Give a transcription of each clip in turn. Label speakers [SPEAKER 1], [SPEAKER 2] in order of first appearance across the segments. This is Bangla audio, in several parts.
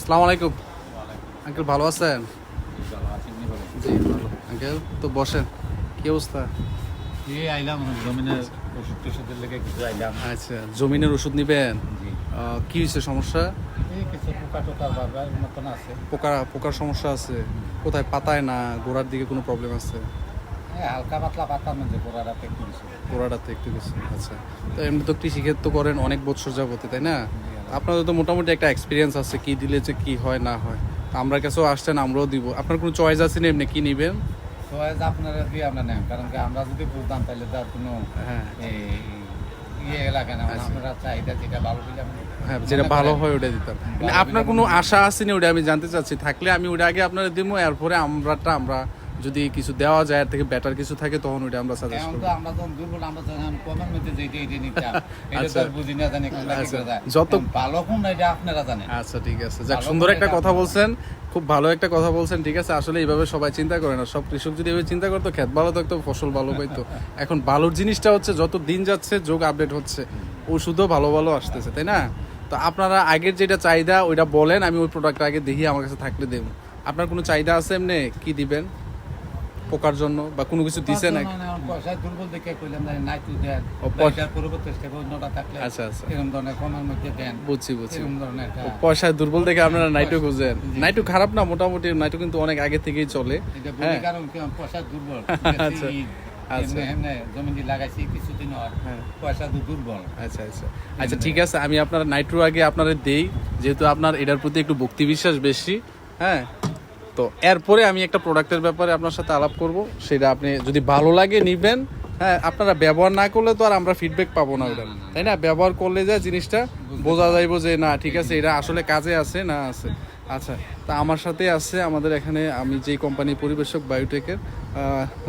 [SPEAKER 1] আসসালামু আলাইকুম আঙ্কেল, ভালো আছেন? জি ভালো আঙ্কেল। তো বসেন, কি অবস্থা?
[SPEAKER 2] এই আইলাম জমিনের ওষুধ টষুধের লেগে কিছু আইলাম।
[SPEAKER 1] আচ্ছা, জমিনের ওষুধ নিবেন?
[SPEAKER 2] জি।
[SPEAKER 1] কি হয়েছে সমস্যা?
[SPEAKER 2] এই কিছু পোকা টোকার বাবার মতন আছে।
[SPEAKER 1] পোকার সমস্যা আছে? কোথায়, পাতায় না গোড়ার দিকে কোনো প্রবলেম আছে?
[SPEAKER 2] এই হালকা পাতলা পাতার মধ্যে গোড়াটাতে একটু কিছু।
[SPEAKER 1] গোড়াটাতে একটু বেশি। আচ্ছা, তো এমনি তো কৃষিক্ষেত্র তো করেন অনেক বছর যাবতে, তাই না? আপনাদের তো মোটামুটি একটা এক্সপিরিয়েন্স আছে কি দিলে যে কি হয় না হয়। তো আমরা কাছেও আসছেন, আমরাও দিব। আপনার কোনো চয়েস আছে না এমনি কি নিবেন?
[SPEAKER 2] তো আপনারা দিয়ে আমরা নেন, কারণ কি আমরা যদি বুঝতাম তাহলে তার কোনো
[SPEAKER 1] হ্যাঁ
[SPEAKER 2] ইয়ে লাগে না। আপনারা চাহিদা যেটা ভালো বলে আমরা
[SPEAKER 1] হ্যাঁ, যেটা ভালো হয় ওটা দিতাম। মানে আপনার কোনো আশা আছে না ওটা আমি জানতে চাচ্ছি। থাকলে আমি ওটা আগে আপনারা দিব, এরপরে আমরা যদি কিছু দেওয়া যায় এর থেকে বেটার কিছু থাকে তখন ওটা আমরা সাজেস্ট
[SPEAKER 2] এখন
[SPEAKER 1] করব।
[SPEAKER 2] তো আমরা যখন দুর্বল, আমরা যখন কমের মধ্যে যেটা এটা নিতাম, এটা তো
[SPEAKER 1] আচ্ছা।
[SPEAKER 2] আর বুঝি না, জানি কোনটা কি
[SPEAKER 1] আচ্ছা,
[SPEAKER 2] করা যায়।
[SPEAKER 1] যত
[SPEAKER 2] ভালো কোন এটা আপনারা জানেন।
[SPEAKER 1] আচ্ছা ঠিক আছে, যাক,
[SPEAKER 2] ভালো
[SPEAKER 1] সুন্দর
[SPEAKER 2] করে
[SPEAKER 1] একটা
[SPEAKER 2] এটা
[SPEAKER 1] কথা
[SPEAKER 2] আপনারা-
[SPEAKER 1] বলছেন, খুব ভালো একটা কথা বলছেন। ঠিক আছে, আসলে এইভাবে সবাই চিন্তা করে না। সব কৃষক যদি এভাবে চিন্তা করতো, ক্ষেত ভালো থাকতো, ফসল ভালো পাইতো। এখন ভালোর জিনিসটা হচ্ছে যত দিন যাচ্ছে যোগ আপডেট হচ্ছে, ওষুধও ভালো ভালো আসতেছে, তাই না? তো আপনারা আগের যেটা চাহিদা ওইটা বলেন, আমি ওই প্রোডাক্টটা আগে দেখি আমার কাছে থাকলে দেব। আপনার কোনো চাহিদা আছে এমনি কি দিবেন পোকার জন্য, বা কোনো কিছু দিছেন?
[SPEAKER 2] পয়সা দুর্বল দেখে কইলাম না, নাই তুই দেন
[SPEAKER 1] ও, পয়সা-
[SPEAKER 2] পয়সা করবো চেষ্টা করবো, অন্যটা থাকলে
[SPEAKER 1] আচ্ছা আচ্ছা,
[SPEAKER 2] এরকম ধরনের কমের মধ্যে দেন,
[SPEAKER 1] বুঝছি।
[SPEAKER 2] এরকম ধরনের একটা
[SPEAKER 1] পয়সায় দুর্বল দেখে আপনারা নাইটু খুঁজেন। নাইটু খারাপ না, মোটামুটি নাইটু কিন্তু অনেক আগে থেকেই চলে।
[SPEAKER 2] এটা বলি,
[SPEAKER 1] হ্যাঁ
[SPEAKER 2] কারণ কি পয়সা দুর্বল।
[SPEAKER 1] আচ্ছা, আচ্ছা।
[SPEAKER 2] এমনি জমি দিয়ে লাগাইছি কিছুদিন হয়,
[SPEAKER 1] হ্যাঁ।
[SPEAKER 2] পয়সা তো দুর্বল।
[SPEAKER 1] আচ্ছা আচ্ছা আচ্ছা, ঠিক আছে। আমি আপনার নাইট্রো আগে আপনারা দেই, যেহেতু আপনার এটার প্রতি একটু ভক্তি বিশ্বাস বেশি। হ্যাঁ, তো এরপরে আমি একটা প্রোডাক্টের ব্যাপারে আপনার সাথে আলাপ করব, সেটা আপনি যদি ভালো লাগে নিবেন। হ্যাঁ, আপনারা ব্যবহার না করলে তো আর আমরা ফিডব্যাক পাবো না ওটা, তাই না? ব্যবহার করলে যে জিনিসটা বোঝা যাইব যে না ঠিক আছে, এটা আসলে কাজে আছে না আছে। আচ্ছা, তা আমার সাথে আছে আমাদের এখানে, আমি যেই কোম্পানি পরিবেশক বায়োটেকের,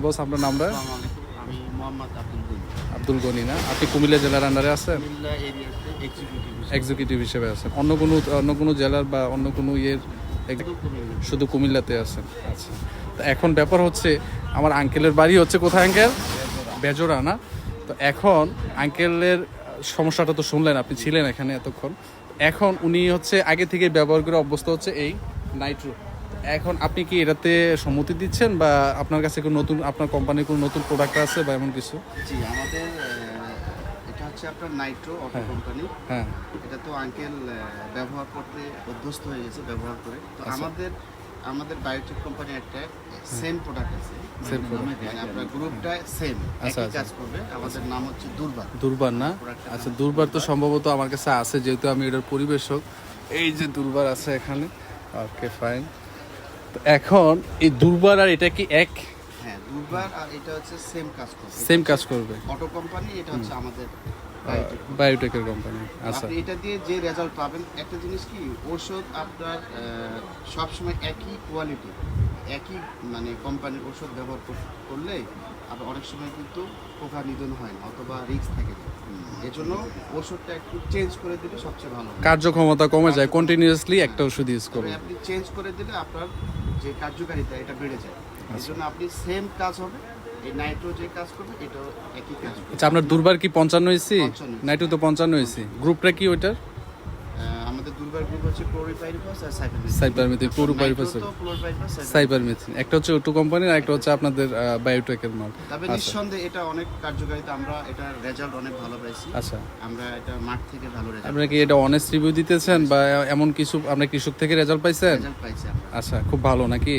[SPEAKER 1] বস আপনার নামটা?
[SPEAKER 3] আসসালামু আলাইকুম, আমি মোহাম্মদ আব্দুল গনি,
[SPEAKER 1] আব্দুল গনি না? আপনি কুমিল্লা জেলার আন্ডারে আছেন?
[SPEAKER 3] কুমিল্লা এরিয়াতে এক্সিকিউটিভ
[SPEAKER 1] এক্সিকিউটিভ হিসেবে আছেন? অন্য কোনো জেলার বা অন্য কোনো ইয়ের শুধু কুমিল্লাতে আছেন? আচ্ছা, তো এখন ব্যাপার হচ্ছে আমার আঙ্কেলের বাড়ি হচ্ছে কোথায় আঙ্কেল? বেজোড়া না? তো এখন আঙ্কেলের সমস্যাটা তো শুনলেন, আপনি ছিলেন এখানে এতক্ষণ। এখন উনি হচ্ছে আগে থেকে ব্যবহার করে অভ্যস্ত হচ্ছে এই নাইট্রো। এখন আপনি কি এটাতে সম্মতি দিচ্ছেন, বা আপনার কাছে কোনো নতুন, আপনার কোম্পানির কোনো নতুন প্রোডাক্ট আছে বা এমন কিছু?
[SPEAKER 3] জি, আমাদের এটা হচ্ছে আপনার নাইট্রো অটো কোম্পানি।
[SPEAKER 1] হ্যাঁ
[SPEAKER 3] এটা তো আঙ্কেল ব্যবহার করতে অভ্যস্ত হয়ে গেছে ব্যবহার করে। তো
[SPEAKER 1] আচ্ছা।
[SPEAKER 3] আমাদের বায়োটেক কোম্পানি একটা সেম প্রোডাক্ট আছে,
[SPEAKER 1] Same product।
[SPEAKER 3] মানে আপনার গ্রুপটা সেম
[SPEAKER 1] আচ্ছা,
[SPEAKER 3] একই
[SPEAKER 1] আচ্ছা।
[SPEAKER 3] কাজ করবে। আমাদের নাম হচ্ছে দুর্বার।
[SPEAKER 1] দুর্বার না? আচ্ছা, দুর্বার তো সম্ভবত আমার কাছে আছে, যেহেতু আমি এটার পরিবেশক। এই যে দুর্বার আছে এখানে। Okay fine. তো এখন এই দুর্বার আর এটা কি এক?
[SPEAKER 3] হ্যাঁ, দুর্বার আর এটা হচ্ছে সেম কাজ করবে।
[SPEAKER 1] সেম কাজ করবে?
[SPEAKER 3] অটো কোম্পানি, এটা হচ্ছে আমাদের বায়োটেক।
[SPEAKER 1] বায়োটেকের কোম্পানি। আচ্ছা
[SPEAKER 3] আপনি এটা দিয়ে যে রেজাল্ট পাবেন, একটা জিনিস কি, ওষুধ আপনার সবসময় একই কোয়ালিটি, একই মানে কোম্পানির ওষুধ ব্যবহার করলে আবার অনেক সময় কিন্তু পোকা নিধন হয় না, অথবা রিস্ক থাকে না। এজন্য ওষুধটা একটু চেঞ্জ করে দিলে সবচেয়ে ভালো হয়।
[SPEAKER 1] কার্যক্ষমতা কমে যায় কন্টিনিউয়াসলি একটা ওষুধ ইউজ
[SPEAKER 3] তবে
[SPEAKER 1] করবে।
[SPEAKER 3] আপনি চেঞ্জ করে দিলে আপনার যে কার্যকারিতা এটা বেড়ে যায়। এই জন্য আপনি সেম কাজ হবে, এই নাইট্রো যে কাজ করবে এটাও একই কাজ করবে।
[SPEAKER 1] আচ্ছা, আপনার দুর্বার কি 55 ইসি?
[SPEAKER 3] 55
[SPEAKER 1] নাইটু তো 55 ইসি। গ্রুপটা কি ওইটার?
[SPEAKER 3] আমাদের দুর্বার গ্রুপ হচ্ছে ক্লোরিপাইরিফাস আর সাইপারমেথ্রিন।
[SPEAKER 1] সাইপারমেথ্রিন, ক্লোরিপাইরিফাস,
[SPEAKER 3] নাইট্রো তো ক্লোরিপাইরিফাস,
[SPEAKER 1] সাইপারমেথ্রিন। একটা হচ্ছে ওটু কোম্পানির, আর একটা হচ্ছে আপনাদের বায়োটেকের মাল।
[SPEAKER 3] তবে
[SPEAKER 1] আচ্ছা
[SPEAKER 3] নিঃসন্দেহে এটা অনেক কার্যকারিতা, আমরা এটার রেজাল্ট অনেক ভালো পাইছি।
[SPEAKER 1] আচ্ছা,
[SPEAKER 3] আমরা এটা মাঠ থেকে ভালো
[SPEAKER 1] আপনারা কি এটা অনেস্ট রিভিউ দিতেছেন, বা এমন কিছু আপনার কৃষক থেকে রেজাল্ট পাইছেন?
[SPEAKER 3] রেজাল্ট পাইছি আমরা।
[SPEAKER 1] আচ্ছা, খুব ভালো নাকি?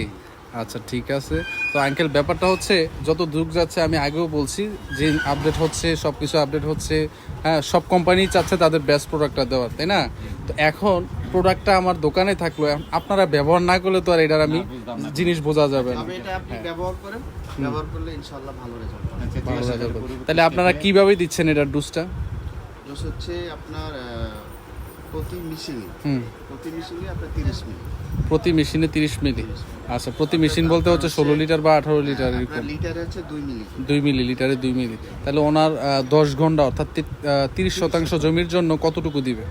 [SPEAKER 1] আচ্ছা ঠিক আছে। তো আঙ্কেল, ব্যাপারটা হচ্ছে যত যুগ যাচ্ছে, আমি আগেও বলছি যে আপডেট হচ্ছে, সব কিছু আপডেট হচ্ছে। হ্যাঁ, সব কোম্পানি চাচ্ছে তাদের বেস্ট প্রোডাক্টটা দেওয়ার, তাই না? তো এখন প্রোডাক্টটা আমার দোকানে থাকলো, এখন আপনারা ব্যবহার না করলে তো আর এটার আমি জিনিস বোঝা যাবে না।
[SPEAKER 3] তবে এটা আপনি ব্যবহার করেন, ব্যবহার করলে ইনশাআল্লাহ ভালো রেজাল্ট পাবেন।
[SPEAKER 1] ভালো result হবে। তাহলে আপনারা কিভাবে দিচ্ছেন এটার ডোজটা?
[SPEAKER 3] ডোজ হচ্ছে আপনার প্রতি মেশিনে
[SPEAKER 1] হুম,
[SPEAKER 3] আপনার 30 মিলি।
[SPEAKER 1] প্রতি মেশিনে 30 মিলি। আচ্ছা, প্রতি মেশিন বলতে হচ্ছে 16 লিটার বা 18 লিটার এরকম?
[SPEAKER 3] আপনার লিটারে হচ্ছে 2 মিলি।
[SPEAKER 1] 2 মিলি, লিটারে 2 মিলি। তাহলে ওনার 10 ঘন্টা অর্থাৎ 30% জমির জন্য কতটুকু দিবে?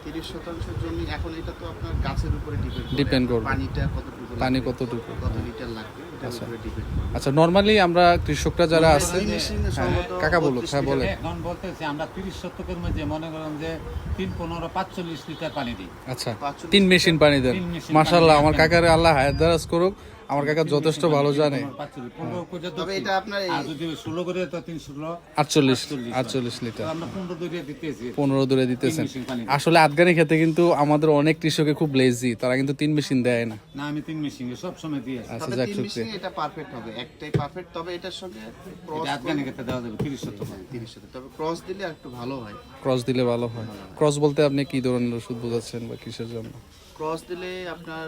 [SPEAKER 3] 30% জমি এখন এটা তো আপনার গাছের উপরে
[SPEAKER 1] Depend করবে।
[SPEAKER 3] পানিটা কতটুকু
[SPEAKER 1] পানি
[SPEAKER 3] লাগবে,
[SPEAKER 1] কতটুকু।
[SPEAKER 3] কত লিটার লাগবে এটার উপরে ডিপেন্ড করবে।
[SPEAKER 1] আচ্ছা, নর্মালি আমরা কৃষকরা যারা আছে,
[SPEAKER 3] এই মেশিনে
[SPEAKER 1] হ্যাঁ,
[SPEAKER 3] সম্ভবত
[SPEAKER 1] কাকা বলুক,
[SPEAKER 3] 32
[SPEAKER 1] হ্যাঁ বলেন।
[SPEAKER 2] এখন বলতেছি আমরা 30 শতকের মধ্যে মনে করেন যে 3, 15, 45 লিটার পানি দিই।
[SPEAKER 1] আচ্ছা,
[SPEAKER 3] 45
[SPEAKER 1] তিন মেশিন পানি দেন।
[SPEAKER 2] 3 মেশিন
[SPEAKER 1] মাশাআল্লাহ,
[SPEAKER 2] পানি
[SPEAKER 1] আমার
[SPEAKER 2] দেন।
[SPEAKER 1] কাকারে আল্লাহ হায়াত দারাজ করুক, আমার কাকা যথেষ্ট ভালো জানে।
[SPEAKER 2] 15 করে
[SPEAKER 3] তবে এটা আপনার এই-
[SPEAKER 2] আর যদি 16 করে তো 316
[SPEAKER 1] 48 লিটার,
[SPEAKER 2] আমরা 15 দূরে দিতেছি।
[SPEAKER 1] 15 দূরে দিতেছেন।
[SPEAKER 2] তিন মেশিন পানি।
[SPEAKER 1] আসলে আফগানি খেতে কিন্তু আমাদের অনেক কৃষকে খুব লেজি, তারা কিন্তু 3 মেশিন দেয় না।
[SPEAKER 2] না, আমি 3 মেশিন সব সময় দিয়ে আসি।
[SPEAKER 1] আচ্ছা,
[SPEAKER 3] তবে
[SPEAKER 1] যাক
[SPEAKER 3] 3
[SPEAKER 1] শুক্রিয়া।
[SPEAKER 3] মেশিনে এটা পারফেক্ট হবে, একটাই পারফেক্ট। তবে এটার সঙ্গে ক্রস
[SPEAKER 2] এটা আফগানি খেতে দেওয়া যাবে 30 শতক।
[SPEAKER 3] 30 সাথে, তবে ক্রস দিলে আর একটু ভালো হয়।
[SPEAKER 1] ক্রস দিলে ভালো হয়। ক্রস বলতে আপনি কি ধরনের ওষুধ বোঝাচ্ছেন বা কিসের জন্য?
[SPEAKER 3] ক্রস দিলে আপনার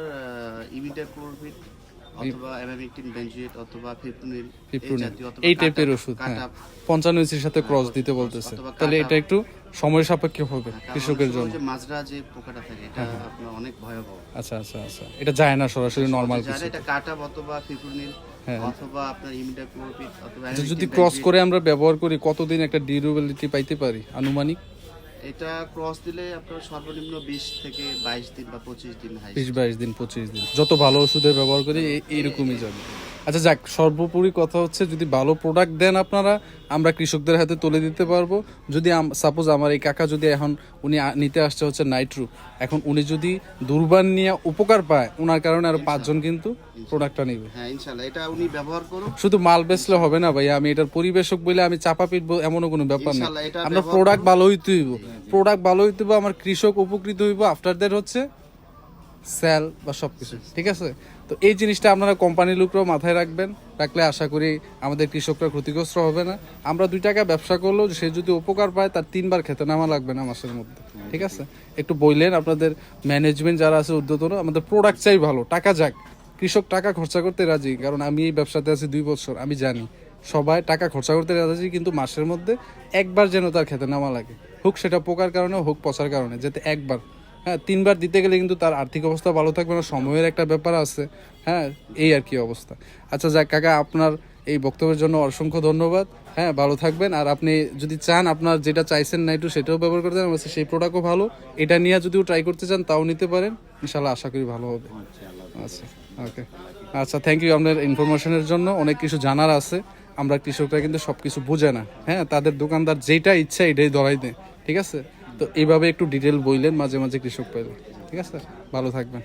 [SPEAKER 3] ইমিডাক্লোরপিড অথবা অ্যামামিকটিন বেনজোয়েট অথবা ফিপ্রোনিল এই
[SPEAKER 1] ফিপ্রোনিল,
[SPEAKER 3] জাতীয় অথবা
[SPEAKER 1] এই টাইপের ওষুধ, হ্যাঁ, 55 সাথে ক্রস দিতে বলতেছে।
[SPEAKER 3] অথবা
[SPEAKER 1] তাহলে
[SPEAKER 3] কাটা-
[SPEAKER 1] এটা একটু সময় সাপেক্ষ হবে কৃষকের জন্য।
[SPEAKER 3] যে মাজরা যে পোকাটা থাকে এটা আপনার অনেক ভয়াবহ।
[SPEAKER 1] আচ্ছা আচ্ছা আচ্ছা, এটা যায় না সরাসরি নর্মাল
[SPEAKER 3] যারা
[SPEAKER 1] কিছু।
[SPEAKER 3] এটা কাটা অথবা ফিপ্রোনিল
[SPEAKER 1] হ্যাঁ।
[SPEAKER 3] অথবা আপনার ইমিডাক্লোরপিড অথবা
[SPEAKER 1] আচ্ছা, যদি
[SPEAKER 3] অ্যামামিকটিন
[SPEAKER 1] ক্রস
[SPEAKER 3] বেনজোয়েট,
[SPEAKER 1] করে আমরা ব্যবহার করি কতদিন একটা ডিউরেবিলিটি পাইতে পারি আনুমানিক?
[SPEAKER 3] এটা ক্রস দিলে আপনার সর্বনিম্ন 20 থেকে 22 দিন বা 25 দিন হাই।
[SPEAKER 1] 20-22 দিন, 25 দিন, যত ভালো ওষুধের ব্যবহার করি এইরকমই যাবে। আচ্ছা যাক, সর্বোপরি কথা হচ্ছে যদি ভালো প্রোডাক্ট দেন আপনারা, আমরা কৃষকদের হাতে তুলে দিতে পারবো। যদি সাপোজ আমার এই কাকা যদি এখন উনি নিতে আসছে হচ্ছে নাইট্রো, এখন উনি যদি দুর্বার নিয়ে উপকার পায়, ওনার কারণে আরো 5 জন কিন্তু প্রোডাক্টটা নিবে।
[SPEAKER 3] হ্যাঁ ইনশাআল্লাহ এটা উনি ব্যবহার করুন।
[SPEAKER 1] শুধু মাল বেচলে হবে না ভাই, আমি এটার পরিবেশক বলে আমি চাপা পিটবো এমনও কোনো ব্যাপার নেই।
[SPEAKER 3] ইনশাআল্লাহ এটা
[SPEAKER 1] আমরা
[SPEAKER 3] ব্যবহার
[SPEAKER 1] প্রোডাক্ট ভালো হইতে হইব, প্রোডাক্ট ভালো হইতে হইব, আমার কৃষক উপকৃত হইব, আফটার দ্যাট হচ্ছে সেল বা সবকিছু, ঠিক আছে? তো এই জিনিসটা আপনারা কোম্পানির লোকরাও মাথায় রাখবেন, রাখলে আশা করি আমাদের কৃষকরা ক্ষতিগ্রস্ত হবে না। আমরা 2 টাকা ব্যবসা করলেও সে যদি উপকার পায় তার 3 বার খেতে নামা লাগবে না মাসের মধ্যে, ঠিক আছে? একটু বললেন আপনাদের ম্যানেজমেন্ট যারা আছে উদ্যতন, আমাদের প্রোডাক্ট চাই ভালো, টাকা যাক, কৃষক টাকা খরচা করতে রাজি, কারণ আমি এই ব্যবসাতে আছি 2 বছর, আমি জানি সবাই টাকা খরচা করতে রাজি, কিন্তু মাসের মধ্যে একবার যেন তার খেতে নামা লাগে, হোক সেটা পোকার কারণে হোক পচার কারণে, যাতে একবার, হ্যাঁ 3 বার দিতে গেলে কিন্তু তার আর্থিক অবস্থা ভালো থাকবে না, সময়ের একটা ব্যাপার আছে, হ্যাঁ এই আর কি অবস্থা। আচ্ছা যাক কাকা, আপনার এই বক্তব্যের জন্য অসংখ্য ধন্যবাদ, হ্যাঁ ভালো থাকবেন। আর আপনি যদি চান আপনার যেটা চাইছেন না একটু সেটাও ব্যবহার করতে পারেন, সেই প্রোডাক্টও ভালো, এটা নিয়ে যদিও ট্রাই করতে চান তাও নিতে পারেন, ইনশাল্লাহ আশা করি ভালো হবে। আচ্ছা ওকে, আচ্ছা থ্যাংক ইউ আপনার ইনফরমেশনের জন্য। অনেক কিছু জানার আছে, আমরা কৃষকরা কিন্তু সব কিছু বোঝে না, হ্যাঁ তাদের দোকানদার যেটা ইচ্ছা এটাই ধরাই দেয়, ঠিক আছে? তো এইভাবে একটু ডিটেল বললেন মাঝে মাঝে কৃষক পাইলে, ঠিক আছে? ভালো থাকবেন।